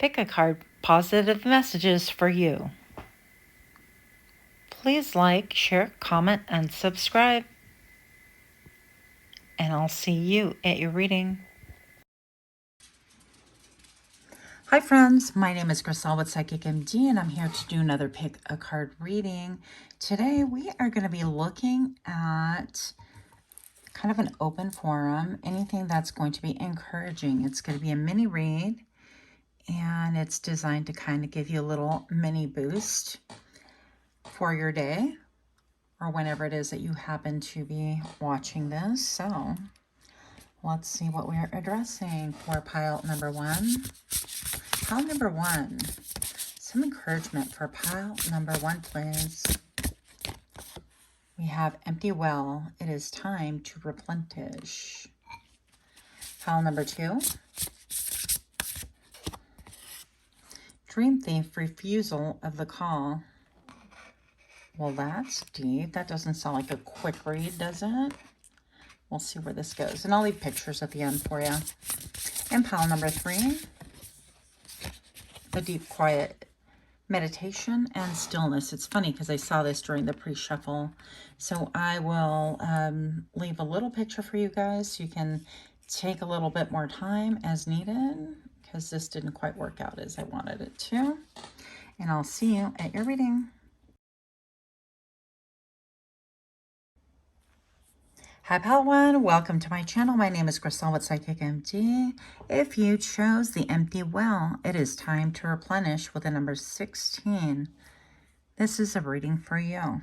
Pickacard positive messages for you. Please like, share, comment, and subscribe. And I'll see you at your reading. Hi friends, my name is Crystal with Psychic MD, and I'm here to do another Pick-a-Card reading. Today we are going to be looking at kind of an open forum, anything that's going to be encouraging. It's going to be a mini read, and it's designed to kind of give you a little mini boost for your day or whenever it is that you happen to be watching this. So let's see what we're addressing for pile number one. Pile number one, some encouragement for pile number one, please. We have empty well. It is time to replenish. Pile number two, dream thief, refusal of the call. Well, that's deep. That doesn't sound like a quick read, does it? We'll see where this goes. And I'll leave pictures at the end for you. And pile number three, the deep, quiet meditation and stillness. It's funny because I saw this during the pre-shuffle. So I will leave a little picture for you guys so you can take a little bit more time as needed, because this didn't quite work out as I wanted it to. And I'll see you at your reading. Hi pile one, welcome to my channel. My name is Crystal with Psychic MD. If you chose the empty well, it is time to replenish with the number 16. This is a reading for you.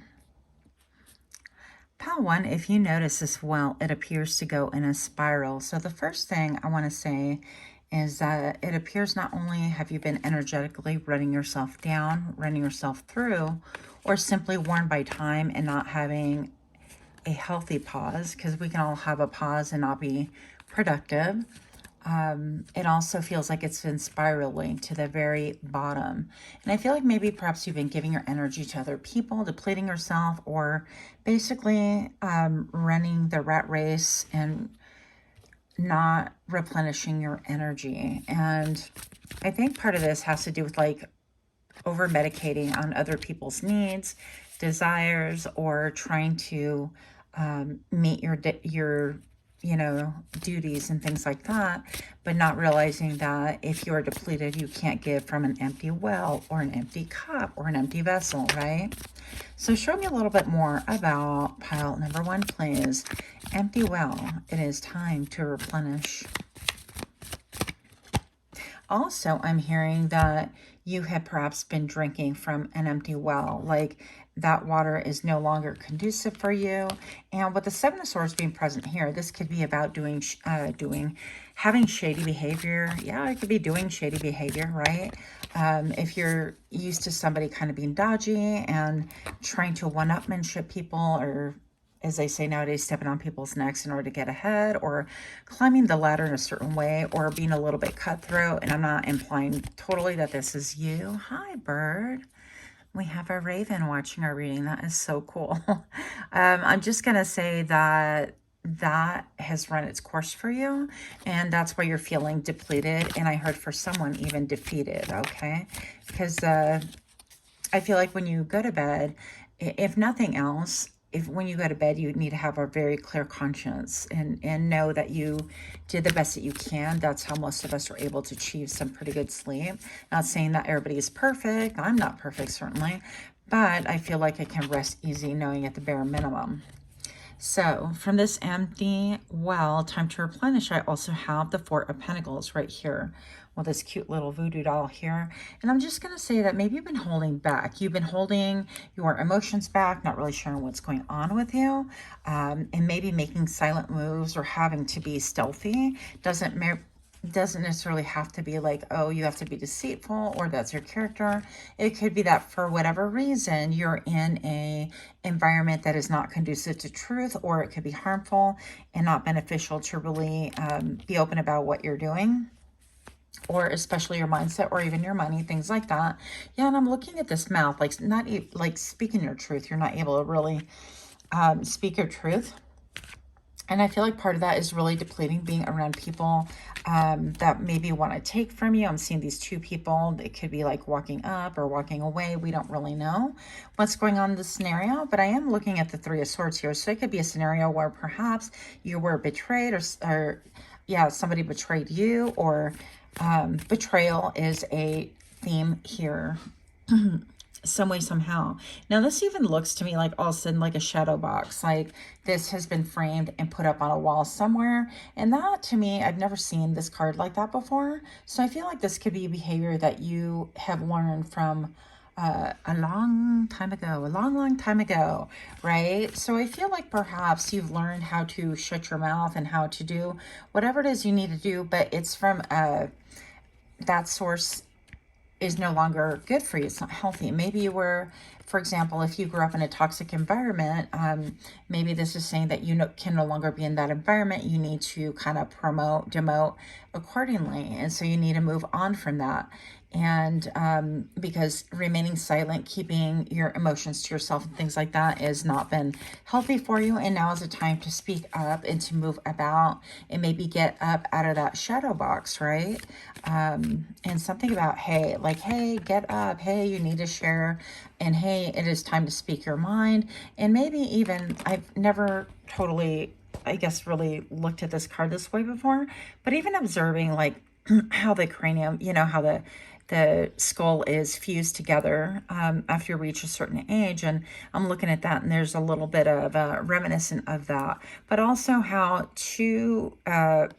Pile one, if you notice this well, it appears to go in a spiral. So the first thing I want to say is that it appears not only have you been energetically running yourself down, running yourself through, or simply worn by time and not having a healthy pause, because we can all have a pause and not be productive. It also feels like it's been spiraling to the very bottom. And I feel like maybe perhaps you've been giving your energy to other people, depleting yourself, or basically running the rat race and not replenishing your energy. And I think part of this has to do with like over medicating on other people's needs, desires, or trying to meet your duties and things like that, but not realizing that if you are depleted, you can't give from an empty well or an empty cup or an empty vessel, right? So show me a little bit more about pile number one, please. Empty well. It is time to replenish. Also, I'm hearing that you have perhaps been drinking from an empty well, like that water is no longer conducive for you. And with the Seven of Swords being present here, this could be about having shady behavior. Yeah, it could be doing shady behavior, right? If you're used to somebody kind of being dodgy and trying to one-upmanship people, or as they say nowadays, stepping on people's necks in order to get ahead, or climbing the ladder in a certain way, or being a little bit cutthroat. And I'm not implying totally that this is you. Hi, bird. We have a raven watching our reading. That is so cool. I'm just going to say that that has run its course for you, and that's why you're feeling depleted. And I heard for someone even defeated, okay? Because I feel like when you go to bed, if nothing else, when you go to bed, you need to have a very clear conscience and know that you did the best that you can. That's how most of us are able to achieve some pretty good sleep. Not saying that everybody is perfect. I'm not perfect, certainly, but I feel like I can rest easy knowing at the bare minimum. So from this empty well, time to replenish, I also have the Four of Pentacles right here with this cute little voodoo doll here. And I'm just going to say that maybe you've been holding back. You've been holding your emotions back, not really sharing what's going on with you, and maybe making silent moves or having to be stealthy. Doesn't necessarily have to be like, oh, you have to be deceitful or that's your character. It could be that for whatever reason you're in a environment that is not conducive to truth, or it could be harmful and not beneficial to really be open about what you're doing, or especially your mindset or even your money, things like that. Yeah, and I'm looking at this mouth, like not like speaking your truth. You're not able to really speak your truth. And I feel like part of that is really depleting, being around people that maybe want to take from you. I'm seeing these two people. It could be like walking up or walking away. We don't really know what's going on in this scenario, but I am looking at the Three of Swords here. So it could be a scenario where perhaps you were betrayed, or yeah, somebody betrayed you, or betrayal is a theme here. Some way, somehow. Now this even looks to me like all of a sudden like a shadow box, like this has been framed and put up on a wall somewhere. And that, to me, I've never seen this card like that before. So I feel like this could be behavior that you have learned from a long time ago, long time ago, right? So I feel like perhaps you've learned how to shut your mouth and how to do whatever it is you need to do, but it's from that source is no longer good for you. It's not healthy. Maybe you were, for example, if you grew up in a toxic environment, maybe this is saying that you can no longer be in that environment. You need to kind of demote accordingly. And so you need to move on from that. And because remaining silent, keeping your emotions to yourself and things like that has not been healthy for you. And now is the time to speak up and to move about and maybe get up out of that shadow box, right? And something about, hey, like, hey, get up. Hey, you need to share. And hey, it is time to speak your mind. And maybe even, I've never totally, I guess, really looked at this card this way before, but even observing like how the cranium, you know, how the skull is fused together after you reach a certain age. And I'm looking at that, and there's a little bit of reminiscent of that, but also how two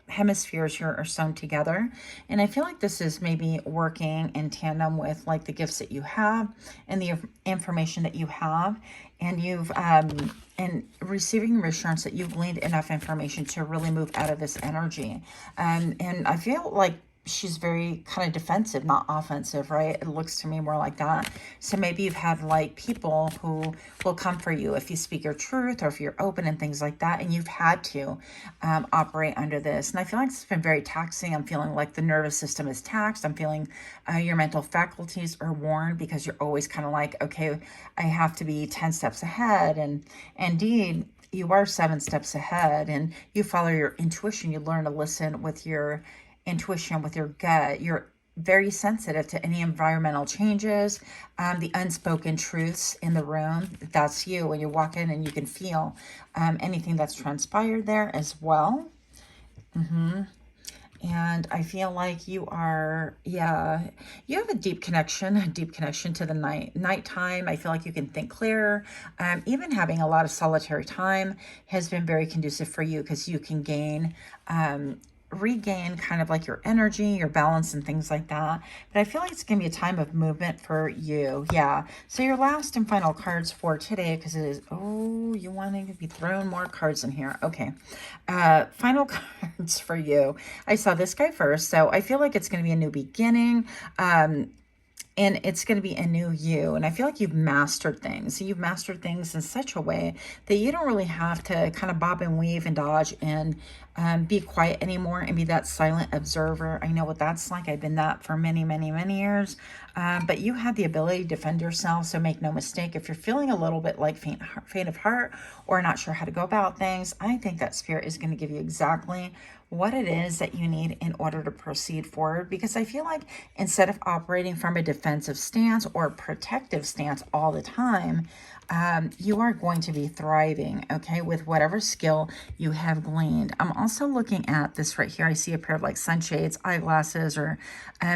hemispheres here are sewn together. And I feel like this is maybe working in tandem with like the gifts that you have and the information that you have. And you've and receiving reassurance that you've gleaned enough information to really move out of this energy. And I feel like she's very kind of defensive, not offensive, right? It looks to me more like that. So maybe you've had like people who will come for you if you speak your truth or if you're open and things like that. And you've had to operate under this. And I feel like it's been very taxing. I'm feeling like the nervous system is taxed. I'm feeling your mental faculties are worn because you're always kind of like, okay, I have to be 10 steps ahead. And indeed, you are 7 steps ahead, and you follow your intuition. You learn to listen with your intuition, with your gut. You're very sensitive to any environmental changes, the unspoken truths in the room. That's you when you walk in, and you can feel anything that's transpired there as well. And I feel like you are, yeah, you have a deep connection to the nighttime. I feel like you can think clearer. Even having a lot of solitary time has been very conducive for you because you can regain kind of like your energy, your balance, and things like that. But I feel like it's going to be a time of movement for you. Yeah. So your last and final cards for today, because it is, oh, you want to be throwing more cards in here. Okay. Final cards for you. I saw this guy first. So I feel like it's going to be a new beginning. And it's going to be a new you. And I feel like you've mastered things. You've mastered things in such a way that you don't really have to kind of bob and weave and dodge and be quiet anymore and be that silent observer. I know what that's like. I've been that for many, many, many years. But you have the ability to defend yourself. So make no mistake, if you're feeling a little bit like faint of heart or not sure how to go about things, I think that spirit is going to give you exactly what it is that you need in order to proceed forward. Because I feel like instead of operating from a defensive stance or protective stance all the time, you are going to be thriving, okay, with whatever skill you have gleaned. I'm also looking at this right here. I see a pair of like sunshades, eyeglasses, or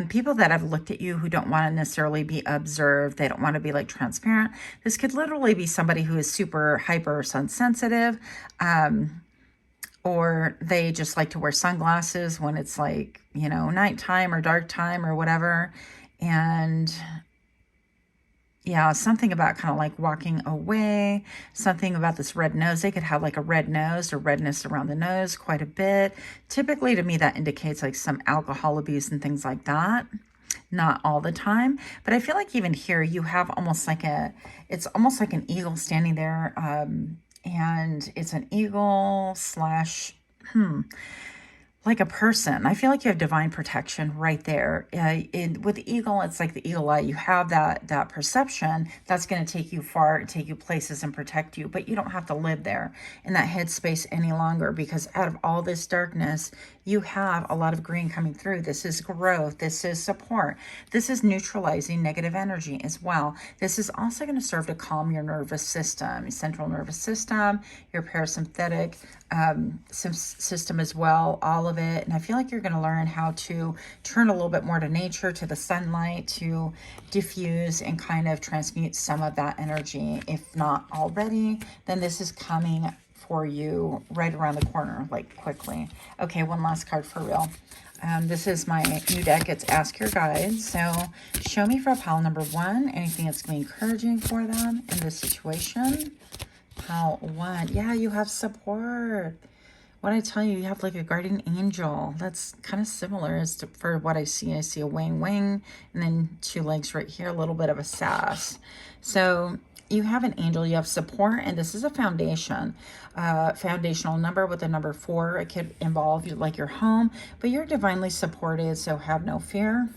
people that have looked at you who don't want to necessarily be observed. They don't want to be like transparent. This could literally be somebody who is super hyper sun sensitive, or they just like to wear sunglasses when it's like, you know, nighttime or dark time or whatever. And yeah, something about kind of like walking away, something about this red nose. They could have like a red nose or redness around the nose quite a bit. Typically to me, that indicates like some alcohol abuse and things like that. Not all the time, but I feel like even here you have almost like it's almost like an eagle standing there. And it's an eagle slash, like a person. I feel like you have divine protection right there. With the eagle, it's like the eagle eye. You have that perception that's going to take you far, take you places, and protect you. But you don't have to live there in that headspace any longer, because out of all this darkness, you have a lot of green coming through. This is growth. This is support. This is neutralizing negative energy as well. This is also going to serve to calm your nervous system, your central nervous system, your parasympathetic system as well, all of it. And I feel like you're going to learn how to turn a little bit more to nature, to the sunlight, to diffuse and kind of transmute some of that energy. If not already, then this is coming for you right around the corner, like quickly. Okay, one last card for real. This is my new deck. It's Ask Your Guides. So show me for pile number 1, anything that's going to be encouraging for them in this situation. Pile 1. Yeah, you have support. What I tell you, you have like a guardian angel. That's kind of similar as to, for what I see. I see a wing, and then 2 legs right here, a little bit of a sass. So you have an angel, you have support, and this is a foundation, foundational number with the number 4. It could involve like your home, but you're divinely supported, so have no fear.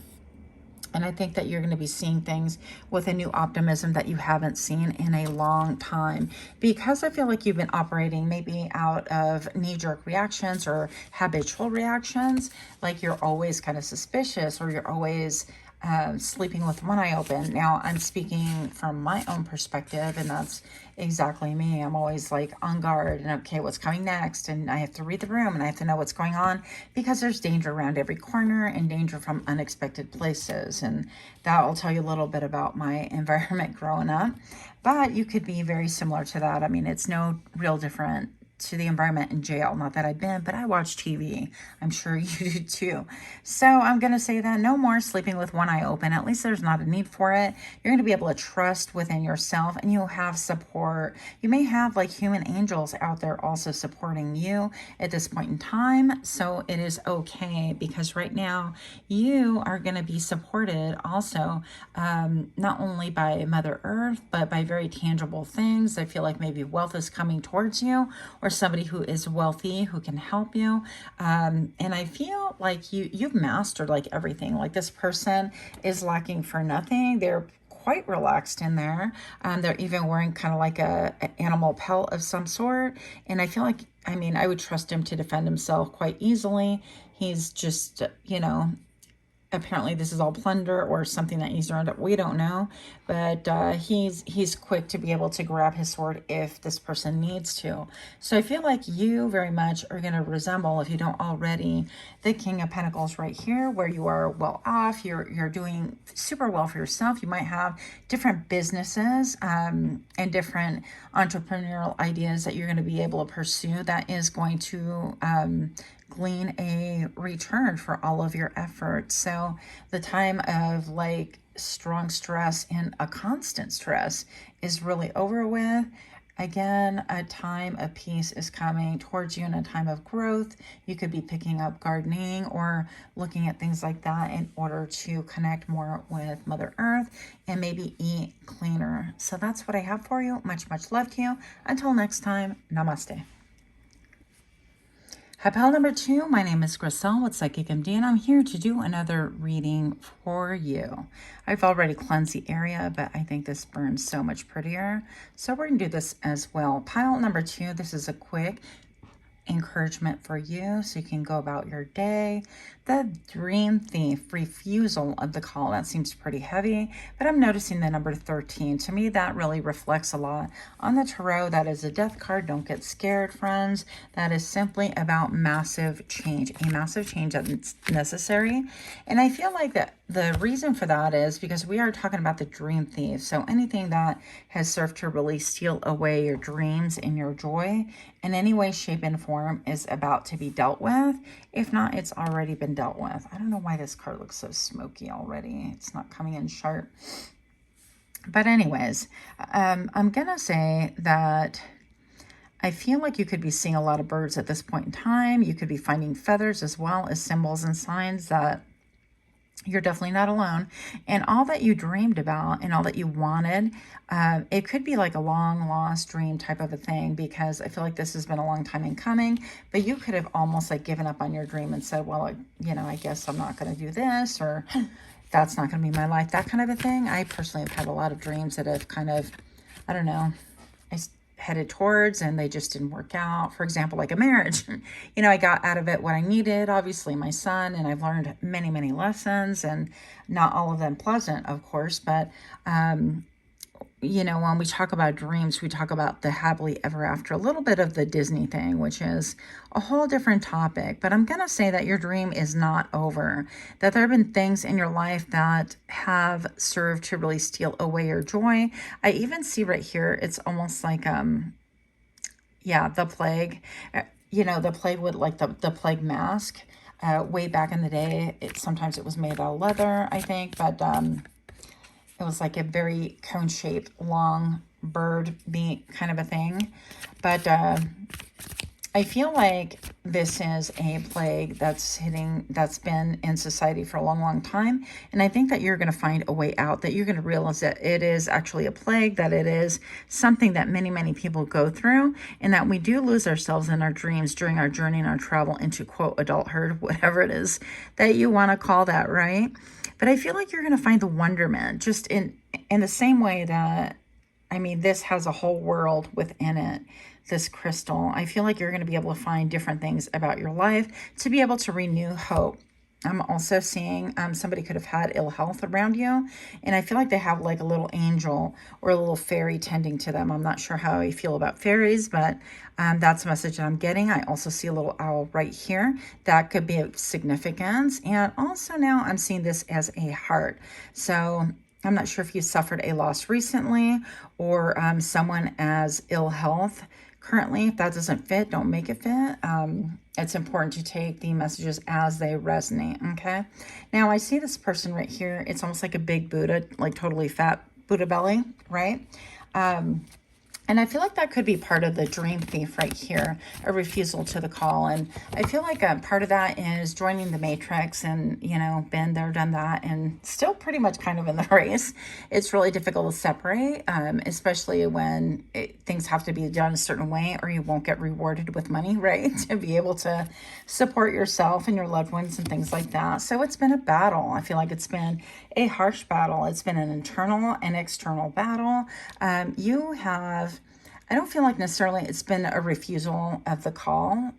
And I think that you're going to be seeing things with a new optimism that you haven't seen in a long time, because I feel like you've been operating maybe out of knee-jerk reactions or habitual reactions, like you're always kind of suspicious, or you're always sleeping with one eye open. Now, I'm speaking from my own perspective, and that's exactly me. I'm always like on guard and okay, what's coming next? And I have to read the room and I have to know what's going on, because there's danger around every corner and danger from unexpected places. And that will tell you a little bit about my environment growing up. But you could be very similar to that. I mean, it's no real different to the environment in jail. Not that I've been, but I watch TV. I'm sure you do too. So I'm going to say that no more sleeping with one eye open. At least there's not a need for it. You're going to be able to trust within yourself, and you'll have support. You may have like human angels out there also supporting you at this point in time. So it is okay, because right now you are going to be supported also, not only by Mother Earth, but by very tangible things. I feel like maybe wealth is coming towards you, or somebody who is wealthy who can help you. And I feel like you've mastered like everything. Like this person is lacking for nothing. They're quite relaxed in there. They're even wearing kind of like a animal pelt of some sort. And I feel like, I mean, I would trust him to defend himself quite easily. He's just, you know, apparently this is all plunder or something that he's earned up. We don't know, but he's quick to be able to grab his sword if this person needs to. So I feel like you very much are going to resemble, if you don't already, the King of Pentacles right here, where you are well off. You're doing super well for yourself. You might have different businesses and different entrepreneurial ideas that you're going to be able to pursue, that is going to glean a return for all of your efforts. So the time of like strong stress and a constant stress is really over with. Again, a time of peace is coming towards you, in a time of growth. You could be picking up gardening or looking at things like that in order to connect more with Mother Earth and maybe eat cleaner. So that's what I have for you. Much, much love to you. Until next time, namaste. Hi, pile number 2. My name is Griselle with Psychic MD, and I'm here to do another reading for you. I've already cleansed the area, but I think this burns so much prettier. So we're going to do this as well. Pile number 2, this is a quick encouragement for you so you can go about your day. The Dream Thief, refusal of the call. That seems pretty heavy, but I'm noticing the number 13. To me, that really reflects a lot on the tarot. That is a death card. Don't get scared, friends. That is simply about massive change, a massive change that's necessary. And I feel like that the reason for that is because we are talking about the Dream Thief. So anything that has served to really steal away your dreams and your joy in any way, shape, and form is about to be dealt with. If not, it's already been dealt with. I don't know why this card looks so smoky already. It's not coming in sharp. But anyways, I'm going to say that I feel like you could be seeing a lot of birds at this point in time. You could be finding feathers as well as symbols and signs that You're definitely not alone. And all that you dreamed about and all that you wanted, it could be like a long lost dream type of a thing, because I feel like this has been a long time in coming, but you could have almost like given up on your dream and said, well, I guess I'm not going to do this, or that's not going to be my life, that kind of a thing. I personally have had a lot of dreams that have kind of, I don't know, headed towards, and they just didn't work out. For example, like a marriage, I got out of it what I needed, obviously my son, and I've learned many, many lessons, and not all of them pleasant, of course, but when we talk about dreams, we talk about the happily ever after, a little bit of the Disney thing, which is a whole different topic. But I'm going to say that your dream is not over, that there have been things in your life that have served to really steal away your joy. I even see right here, it's almost like, the plague, the plague would like the plague mask, way back in the day. Sometimes it was made out of leather, I think, but, it was like a very cone-shaped, long bird beak kind of a thing. But I feel like this is a plague that's been in society for a long, long time. And I think that you're going to find a way out, that you're going to realize that it is actually a plague, that it is something that many, many people go through, and that we do lose ourselves in our dreams during our journey and our travel into, quote, adulthood, whatever it is that you want to call that, right? But I feel like you're going to find the wonderment just in the same way that, this has a whole world within it, this crystal. I feel like you're going to be able to find different things about your life to be able to renew hope. I'm also seeing somebody could have had ill health around you, and I feel like they have like a little angel or a little fairy tending to them. I'm not sure how I feel about fairies, but that's a message that I'm getting. I also see a little owl right here. That could be of significance. And also now I'm seeing this as a heart. So I'm not sure if you suffered a loss recently, or someone as ill health currently. If that doesn't fit, don't make it fit. It's important to take the messages as they resonate, okay? Now, I see this person right here. It's almost like a big Buddha, like totally fat Buddha belly, right? And I feel like that could be part of the dream thief right here, a refusal to the call. And I feel like a part of that is joining the matrix and, been there, done that, and still pretty much kind of in the race. It's really difficult to separate, especially when things have to be done a certain way, or you won't get rewarded with money, right? To be able to support yourself and your loved ones and things like that. So it's been a battle. I feel like it's been a harsh battle. It's been an internal and external battle. I don't feel like necessarily it's been a refusal of the call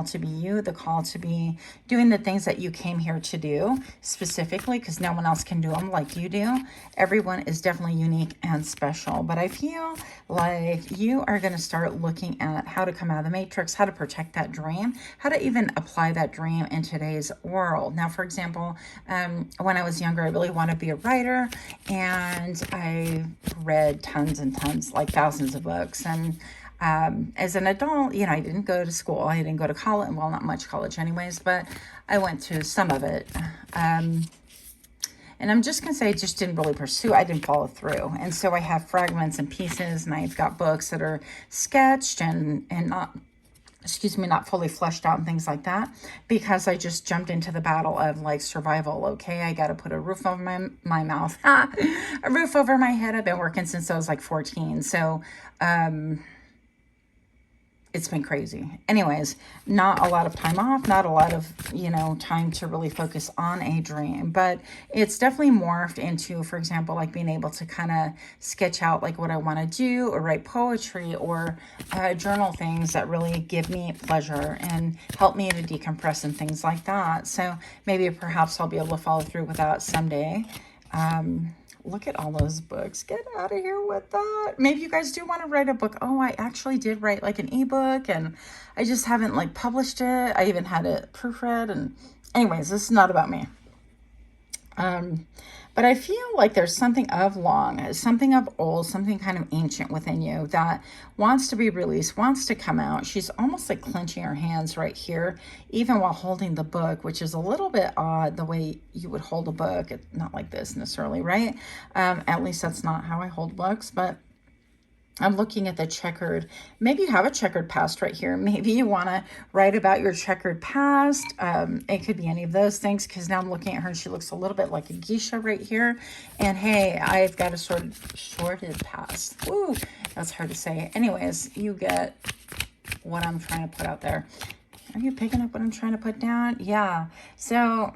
to be you, the call to be doing the things that you came here to do specifically, because no one else can do them like you do. Everyone is definitely unique and special, but I feel like you are going to start looking at how to come out of the matrix, how to protect that dream, how to even apply that dream in today's world. Now, for example, when I was younger, I really wanted to be a writer, and I read tons and tons, like thousands of books. And as an adult, I didn't go to school. I didn't go to college. Well, not much college anyways, but I went to some of it. And I'm just going to say I just didn't really pursue. I didn't follow through. And so I have fragments and pieces, and I've got books that are sketched and not fully fleshed out and things like that, because I just jumped into the battle of like survival. Okay, I got to put a roof over my mouth, a roof over my head. I've been working since I was like 14. So, it's been crazy. Anyways, not a lot of time off, not a lot of, time to really focus on a dream, but it's definitely morphed into, for example, like being able to kind of sketch out like what I want to do, or write poetry, or journal things that really give me pleasure and help me to decompress and things like that. So maybe perhaps I'll be able to follow through with that someday. Look at all those books. Get out of here with that. Maybe you guys do want to write a book. Oh, I actually did write like an ebook, and I just haven't like published it. I even had it proofread. And anyways, this is not about me. But I feel like there's something of long, something of old, something kind of ancient within you that wants to be released, wants to come out. She's almost like clenching her hands right here, even while holding the book, which is a little bit odd, the way you would hold a book. Not like this necessarily, right? At least that's not how I hold books, but I'm looking at the checkered. Maybe you have a checkered past right here. Maybe you want to write about your checkered past. It could be any of those things, because now I'm looking at her and she looks a little bit like a geisha right here. And hey, I've got a sorted past. Ooh, that's hard to say. Anyways, you get what I'm trying to put out there. Are you picking up what I'm trying to put down? Yeah. So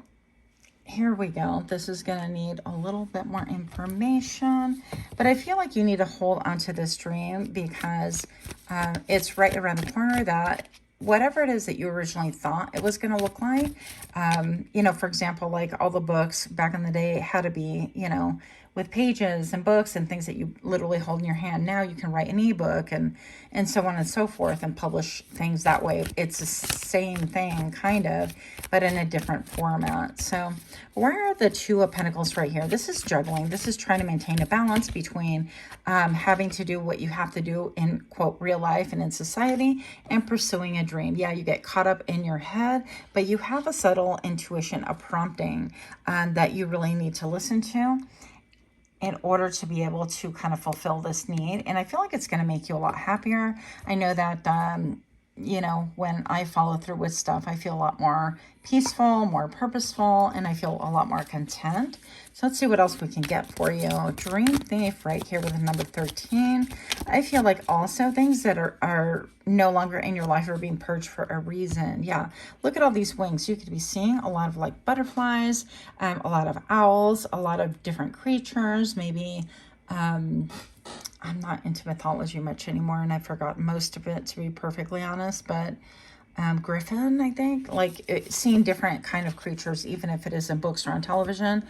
here we go. This is going to need a little bit more information, but I feel like you need to hold onto this dream, because it's right around the corner, that whatever it is that you originally thought it was going to look like, you know, for example, like all the books back in the day had to be, you know, with pages and books and things that you literally hold in your hand. Now you can write an ebook and so on and so forth, and publish things that way. It's the same thing, kind of, but in a different format. So where are the Two of Pentacles right here? This is juggling. This is trying to maintain a balance between having to do what you have to do in, quote, real life and in society, and pursuing a dream. Yeah, you get caught up in your head, but you have a subtle intuition, a prompting that you really need to listen to in order to be able to kind of fulfill this need. And I feel like it's going to make you a lot happier. I know that, you know, when I follow through with stuff, I feel a lot more peaceful, more purposeful, and I feel a lot more content. So let's see what else we can get for you. Dream Thief right here with the number 13. I feel like also things that are no longer in your life are being purged for a reason. Yeah, look at all these wings. You could be seeing a lot of like butterflies, a lot of owls, a lot of different creatures, maybe I'm not into mythology much anymore, and I forgot most of it, to be perfectly honest, but griffin, I think, like seeing different kind of creatures, even if it is in books or on television,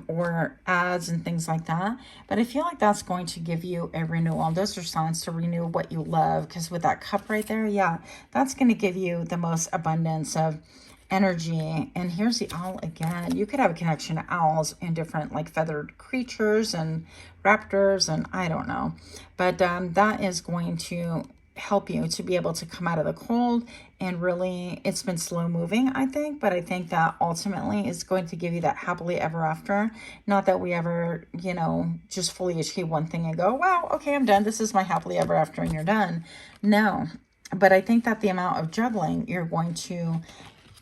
or ads and things like that. But I feel like that's going to give you a renewal. Those are signs to renew what you love, because with that cup right there, yeah, that's going to give you the most abundance of energy. And here's the owl again. You could have a connection to owls and different like feathered creatures and raptors, and I don't know, but that is going to help you to be able to come out of the cold. And really, it's been slow moving, I think, but I think that ultimately is going to give you that happily ever after. Not that we ever, you know, just fully achieve one thing and go, wow, okay, I'm done, this is my happily ever after, and you're done. No, but I think that the amount of juggling, you're going to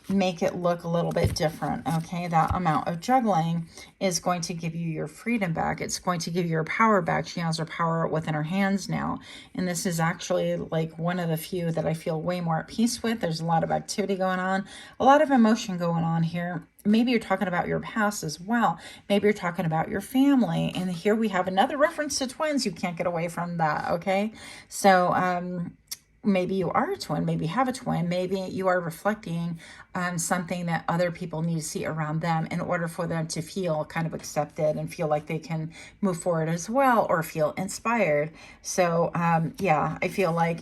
make it look a little bit different. Okay, that amount of juggling is going to give you your freedom back. It's going to give you your power back. She has her power within her hands now, and this is actually like one of the few that I feel way more at peace with. There's a lot of activity going on, a lot of emotion going on here. Maybe you're talking about your past as well. Maybe you're talking about your family, and here we have another reference to twins. You can't get away from that. Okay, so maybe you are a twin, maybe you have a twin, maybe you are reflecting something that other people need to see around them in order for them to feel kind of accepted and feel like they can move forward as well, or feel inspired. So yeah, I feel like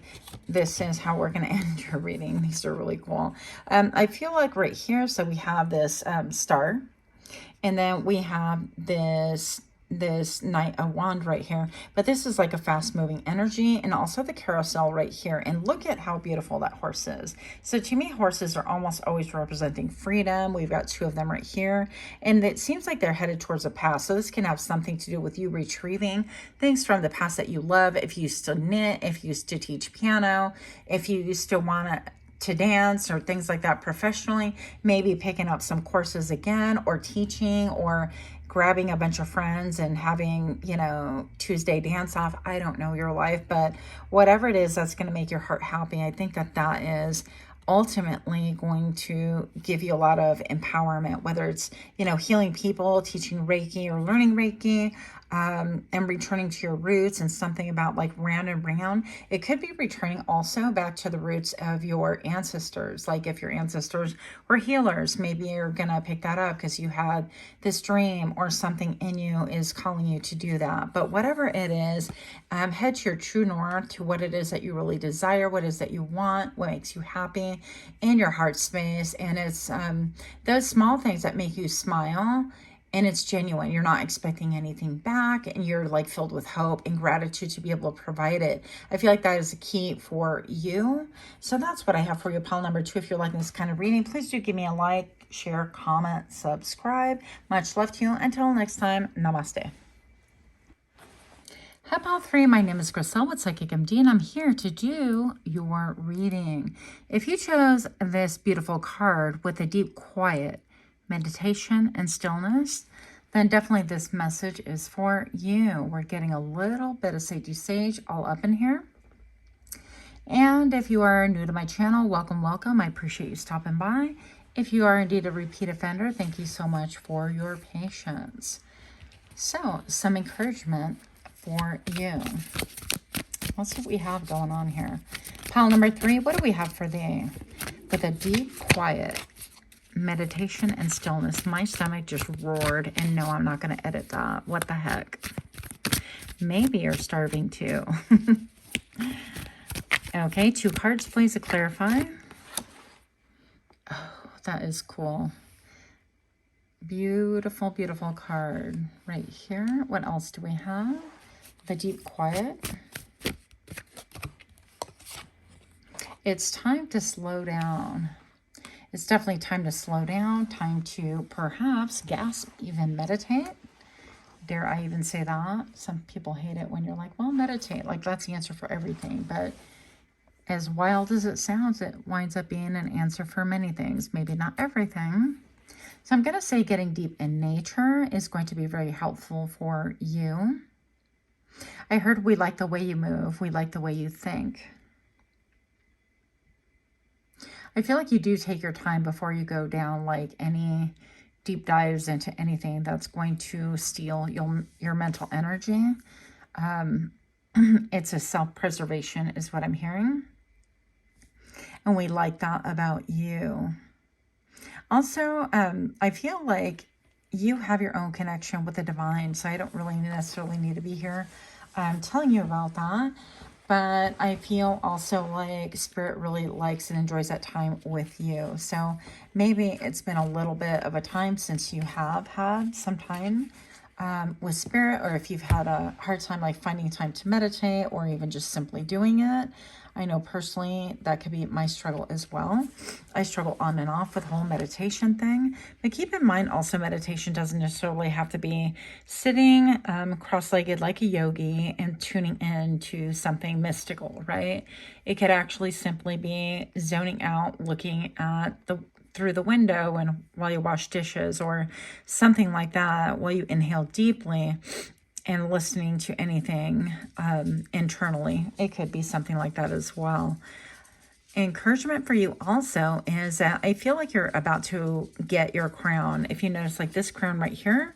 this is how we're going to end your reading. These are really cool. I feel like right here, so we have this star, and then we have this Knight of Wand right here, but this is like a fast moving energy, and also the carousel right here. And look at how beautiful that horse is. So to me, horses are almost always representing freedom. We've got two of them right here, and it seems like they're headed towards the past. So this can have something to do with you retrieving things from the past that you love. If you used to knit, if you used to teach piano, if you used to want to dance or things like that professionally, maybe picking up some courses again, or teaching, or grabbing a bunch of friends and having, you know, Tuesday dance off. I don't know your life, but whatever it is that's going to make your heart happy, I think that that is ultimately going to give you a lot of empowerment, whether it's, you know, healing people, teaching Reiki, or learning Reiki, and returning to your roots, and something about like round and round. It could be returning also back to the roots of your ancestors. Like if your ancestors were healers, maybe you're gonna pick that up because you had this dream, or something in you is calling you to do that. But whatever it is, head to your true north, to what it is that you really desire, what it is that you want, what makes you happy in your heart space. And it's those small things that make you smile, and it's genuine. You're not expecting anything back, and you're like filled with hope and gratitude to be able to provide it. I feel like that is the key for you. So that's what I have for you, pile number 2. If you're liking this kind of reading, please do give me a like, share, comment, subscribe. Much love to you. Until next time, namaste. Pile 3, my name is Griselle with Psychic MD, and I'm here to do your reading. If you chose this beautiful card with a deep quiet, meditation, and stillness, then definitely this message is for you. We're getting a little bit of sage all up in here. And if you are new to my channel, welcome, welcome. I appreciate you stopping by. If you are indeed a repeat offender, thank you so much for your patience. So, some encouragement for you. Let's see what we have going on here. Pile number 3, what do we have for thee? With a deep, quiet meditation and stillness. My stomach just roared, and no, I'm not going to edit that. What the heck? Maybe you're starving too. Okay, 2 cards, please, to clarify. Oh, that is cool. Beautiful, beautiful card right here. What else do we have? The deep quiet. It's time to slow down. It's definitely time to slow down, time to perhaps gasp, even meditate. Dare I even say that? Some people hate it when you're like, well, meditate. Like, that's the answer for everything. But as wild as it sounds, it winds up being an answer for many things. Maybe not everything. So I'm going to say getting deep in nature is going to be very helpful for you. I heard we like the way you move. We like the way you think. I feel like you do take your time before you go down like any deep dives into anything that's going to steal your mental energy. It's a self-preservation is what I'm hearing. And we like that about you. Also, I feel like you have your own connection with the divine, so I don't really necessarily need to be here telling you about that. But I feel also like Spirit really likes and enjoys that time with you. So maybe it's been a little bit of a time since you have had some time with Spirit, or if you've had a hard time like finding time to meditate or even just simply doing it. I know personally that could be my struggle as well. I struggle on and off with the whole meditation thing. But keep in mind also, meditation doesn't necessarily have to be sitting cross-legged like a yogi and tuning in to something mystical, right? It could actually simply be zoning out, looking at through the window and while you wash dishes or something like that, while you inhale deeply and listening to anything internally. It could be something like that as well. Encouragement for you also is that I feel like you're about to get your crown. If you notice, like this crown right here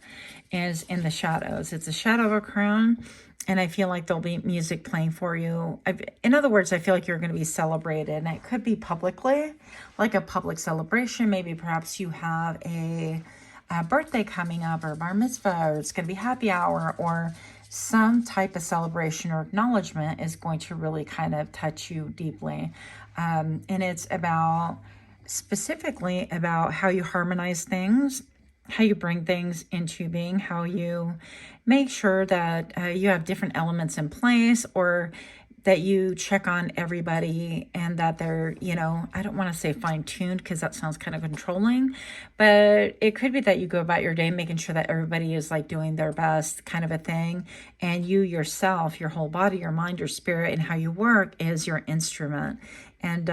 is in the shadows. It's a shadow of a crown. And I feel like there'll be music playing for you. In other words, I feel like you're going to be celebrated. And it could be publicly, like a public celebration. Maybe perhaps you have a birthday coming up, or bar mitzvah, or it's going to be happy hour, or some type of celebration or acknowledgement is going to really kind of touch you deeply. And it's about specifically about how you harmonize things, how you bring things into being, how you make sure that you have different elements in place, or that you check on everybody and that they're, you know, I don't want to say fine-tuned because that sounds kind of controlling, but it could be that you go about your day making sure that everybody is like doing their best kind of a thing. And you yourself, your whole body, your mind, your spirit, and how you work is your instrument. And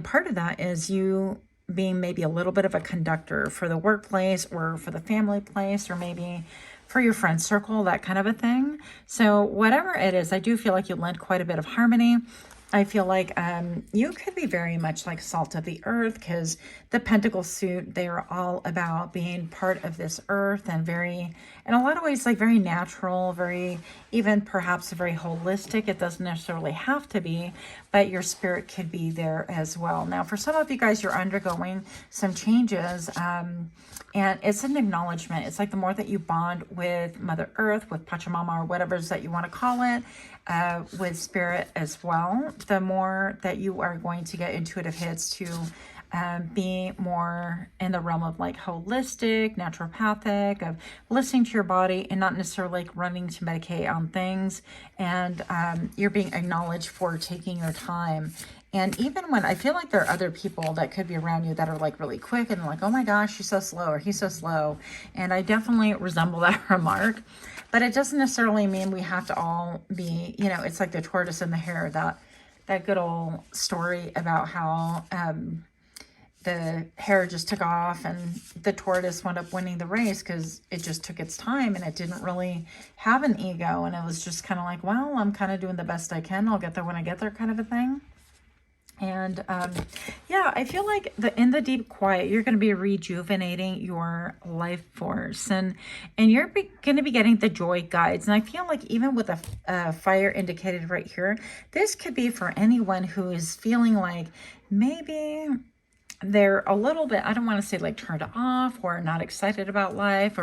part of that is you being maybe a little bit of a conductor for the workplace or for the family place, or maybe for your friend circle, that kind of a thing. So whatever it is, I do feel like you lend quite a bit of harmony. I feel like you could be very much like salt of the earth, because the pentacle suit, they are all about being part of this earth and very, in a lot of ways, like very natural, very, even perhaps very holistic. It doesn't necessarily have to be, but your spirit could be there as well. Now, for some of you guys, you're undergoing some changes, and it's an acknowledgement. It's like the more that you bond with Mother Earth, with Pachamama, or whatever it is that you want to call it, with Spirit as well, the more that you are going to get intuitive hits to be more in the realm of like holistic, naturopathic, of listening to your body and not necessarily like running to medicate on things. And you're being acknowledged for taking your time And even when I feel like there are other people that could be around you that are like really quick and like, oh my gosh, she's so slow or he's so slow. And I definitely resemble that remark. But it doesn't necessarily mean we have to all be, you know, it's like the tortoise and the hare, that good old story about how the hare just took off and the tortoise wound up winning the race because it just took its time and it didn't really have an ego. And it was just kind of like, well, I'm kind of doing the best I can. I'll get there when I get there kind of a thing. And yeah, I feel like in the deep quiet, you're going to be rejuvenating your life force, and you're going to be getting the joy guides. And I feel like even with a fire indicated right here, this could be for anyone who is feeling like maybe they're a little bit, I don't want to say like turned off or not excited about life,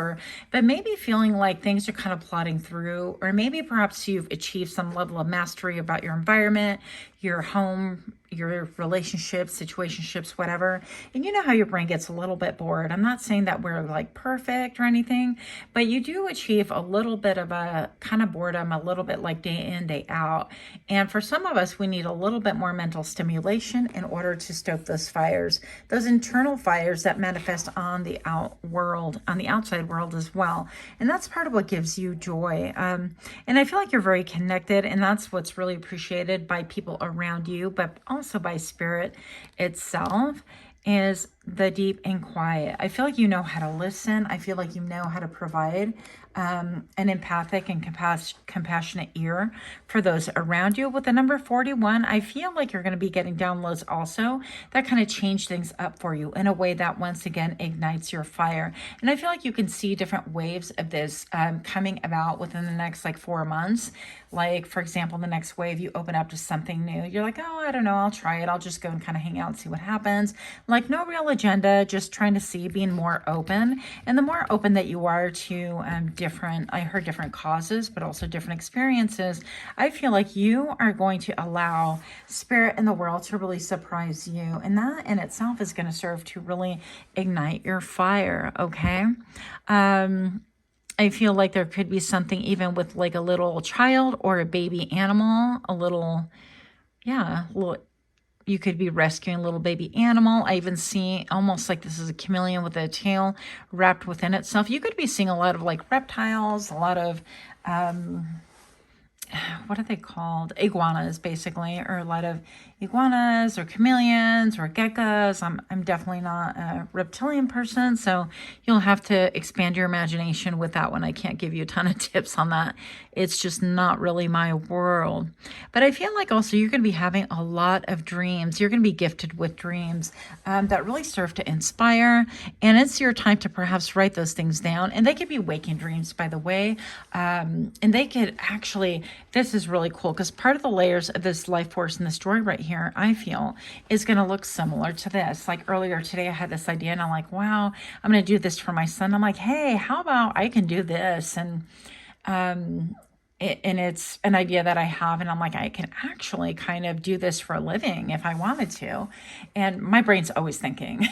but maybe feeling like things are kind of plodding through, or maybe perhaps you've achieved some level of mastery about your environment, your home, your relationships, situationships, whatever. And you know how your brain gets a little bit bored. I'm not saying that we're like perfect or anything, but you do achieve a little bit of a kind of boredom, a little bit like day in, day out. And for some of us, we need a little bit more mental stimulation in order to stoke those fires, those internal fires that manifest on the outside world as well. And that's part of what gives you joy. And I feel like you're very connected, and that's what's really appreciated by people around you, but also by spirit itself, is the deep and quiet. I feel like you know how to listen. I feel like you know how to provide an empathic and compassionate ear for those around you. With the number 41, I feel like you're going to be getting downloads also that kind of change things up for you in a way that once again ignites your fire. And I feel like you can see different waves of this coming about within the next like 4 months. Like, for example, the next wave, you open up to something new. You're like, oh, I don't know, I'll try it. I'll just go and kind of hang out and see what happens. Like, no real agenda, just trying to see, being more open. And the more open that you are to different causes, but also different experiences, I feel like you are going to allow spirit and the world to really surprise you. And that in itself is going to serve to really ignite your fire, okay? I feel like there could be something even with like a little child or a baby animal, you could be rescuing a little baby animal. I even see almost like this is a chameleon with a tail wrapped within itself. You could be seeing a lot of like reptiles, a lot of, what are they called? Iguanas, basically, or a lot of iguanas or chameleons or geckos. I'm definitely not a reptilian person, so you'll have to expand your imagination with that one. I can't give you a ton of tips on that. It's just not really my world. But I feel like also you're going to be having a lot of dreams. You're going to be gifted with dreams that really serve to inspire. And it's your time to perhaps write those things down. And they could be waking dreams, by the way. And they could actually, this is really cool because part of the layers of this life force in the story right here, I feel, is going to look similar to this. Like earlier today, I had this idea and I'm like, wow, I'm going to do this for my son. I'm like, hey, how about I can do this? And it's an idea that I have, and I'm like, I can actually kind of do this for a living if I wanted to. And my brain's always thinking,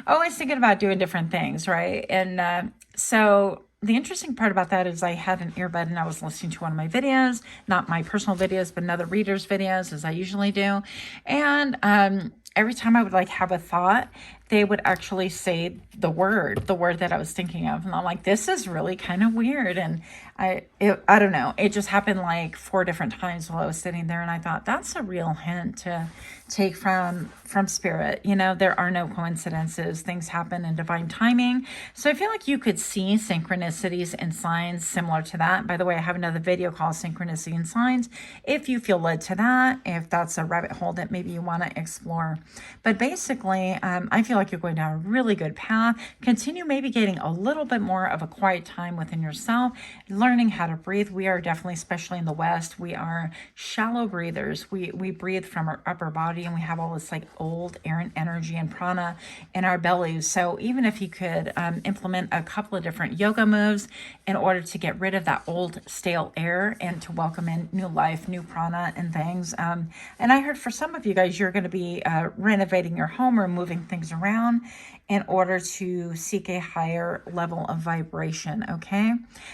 always thinking about doing different things, right? And so the interesting part about that is I had an earbud and I was listening to one of my videos, not my personal videos, but another reader's videos, as I usually do. And every time I would like have a thought, they would actually say the word that I was thinking of. And I'm like, this is really kind of weird. And I don't know. It just happened like 4 different times while I was sitting there. And I thought that's a real hint to take from spirit. You know, there are no coincidences. Things happen in divine timing. So I feel like you could see synchronicities and signs similar to that. By the way, I have another video called Synchronicity and Signs. If you feel led to that, if that's a rabbit hole that maybe you want to explore. But basically, I feel like you're going down a really good path. Continue maybe getting a little bit more of a quiet time within yourself, learning how to breathe. We are definitely, especially in the West, we are shallow breathers. We breathe from our upper body, and we have all this like old errant energy and prana in our bellies. So even if you could implement a couple of different yoga moves in order to get rid of that old stale air and to welcome in new life, new prana and things. And I heard for some of you guys, you're going to be renovating your home or moving things around. around in order to seek a higher level of vibration, okay?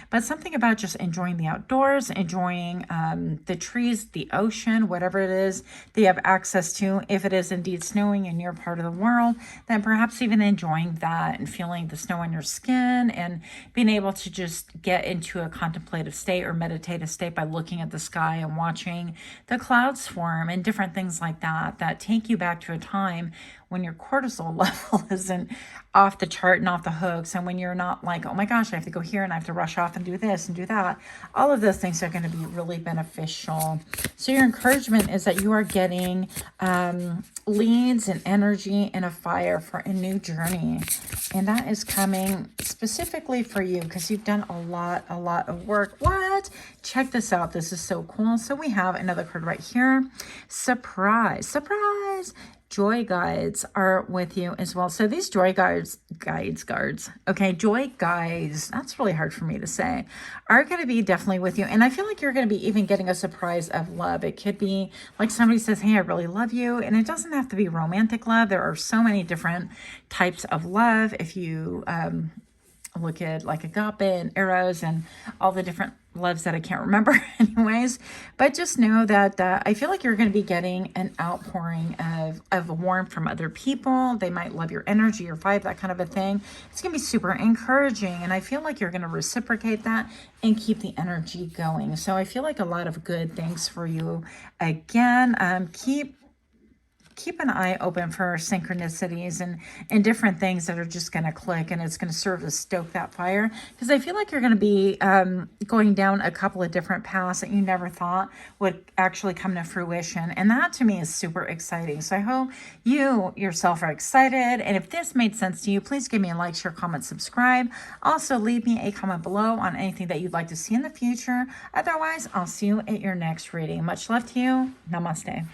But something about just enjoying the outdoors, enjoying the trees, the ocean, whatever it is that you have access to. If it is indeed snowing in your part of the world, then perhaps even enjoying that and feeling the snow on your skin and being able to just get into a contemplative state or meditative state by looking at the sky and watching the clouds form and different things like that, that take you back to a time when your cortisol level isn't off the chart and off the hooks, and when you're not like, oh my gosh, I have to go here and I have to rush off and do this and do that. All of those things are going to be really beneficial. So your encouragement is that you are getting leads and energy and a fire for a new journey. And that is coming specifically for you because you've done a lot of work. What? Check this out. This is so cool. So we have another card right here. Surprise, surprise. Joy guides are with you as well. So these joy guides, okay, joy guides, that's really hard for me to say, are going to be definitely with you. And I feel like you're going to be even getting a surprise of love. It could be like somebody says, hey, I really love you. And it doesn't have to be romantic love. There are so many different types of love. If you look at like agape and eros and all the different loves that I can't remember anyways, but just know that I feel like you're going to be getting an outpouring of warmth from other people. They might love your energy, your vibe, that kind of a thing. It's going to be super encouraging, and I feel like you're going to reciprocate that and keep the energy going. So I feel like a lot of good things for you. Again, keep an eye open for synchronicities and different things that are just going to click, and it's going to serve to stoke that fire, because I feel like you're going to be going down a couple of different paths that you never thought would actually come to fruition, and that to me is super exciting. So I hope you yourself are excited, and if this made sense to you, please give me a like, share, comment, subscribe. Also leave me a comment below on anything that you'd like to see in the future. Otherwise, I'll see you at your next reading. Much love to you. Namaste.